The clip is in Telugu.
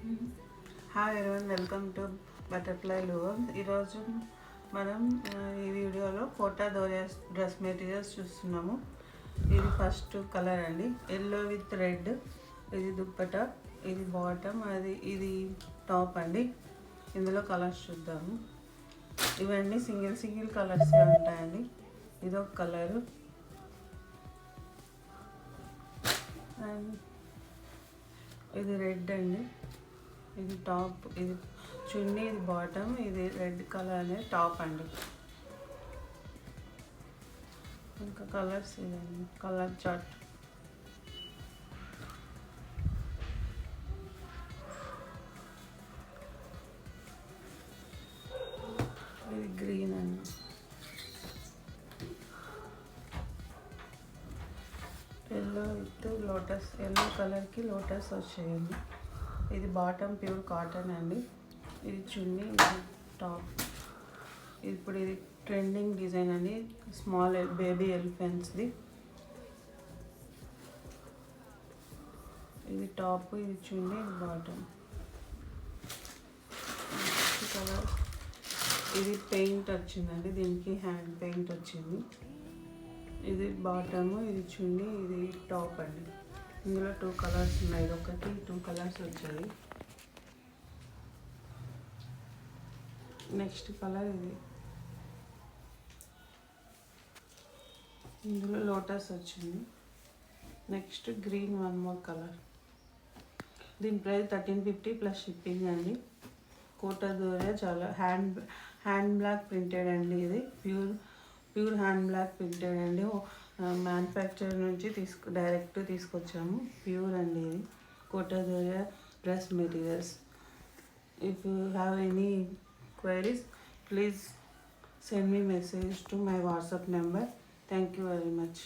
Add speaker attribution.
Speaker 1: Hi everyone, welcome to butterfly loom. ఈరోజు మనం ఈ వీడియోలో కోటా దోరియా డ్రెస్ మెటీరియల్స్ చూస్తున్నాము. ఇది ఫస్ట్ కలర్ అండి, ఎల్లో విత్ రెడ్. ఇది దుప్పట, ఇది బాటమ్, ఇది టాప్ అండి. ఇందులో కలర్స్ చూద్దాము. ఇవన్నీ సింగిల్ కలర్సే ఉంటాయండి. ఇదొక కలరు అండ్ ఇది రెడ్ అండి. ఇది టాప్, ఇది చున్నీ, ఇది బాటమ్, ఇది రెడ్ కలర్ అనేది టాప్ అండి. ఇంకా కలర్స్ ఇదండి, కలర్ చార్ట్. ఇది గ్రీన్ అండి, ఎల్లో విత్ లోటస్, ఎల్లో కలర్కి లోటస్ వచ్చేయండి. ఇది బాటమ్ ప్యూర్ కాటన్ అండి. ఇది చున్నీ, ఇది టాప్. ఇప్పుడు ఇది ట్రెండింగ్ డిజైన్ అండి, స్మాల్ బేబీ ఎలిఫెంట్స్ది. ఇది టాప్, ఇది చున్నీ, ఇది బాటమ్. కలర్ ఇది పెయింట్ వచ్చిందండి, దీనికి హ్యాండ్ పెయింట్ వచ్చింది. ఇది బాటము, ఇది చున్నీ, ఇది టాప్ అండి. ఇందులో 2 కలర్స్ ఉన్నాయి, ఒకటి 2 కలర్స్ వచ్చాయి. నెక్స్ట్ కలర్ ఇది, ఇందులో లోటస్ వచ్చింది. Next green, 1 more colour. దీని ప్రైస్ 1350 ప్లస్ షిప్పింగ్ అండి. కోటా దోరియా, చాలా హ్యాండ్ బ్లాక్ ప్రింటెడ్ అండి. ఇది ప్యూర్ హ్యాండ్ బ్లాక్ ప్రింటెడ్ అండి. మ్యానుఫ్యాక్చర్ నుంచి డైరెక్ట్ తీసుకొచ్చాము. ప్యూర్ అండి ఇది Kota Doria dress materials. If you have any queries, please send me message to my WhatsApp number. Thank you very much.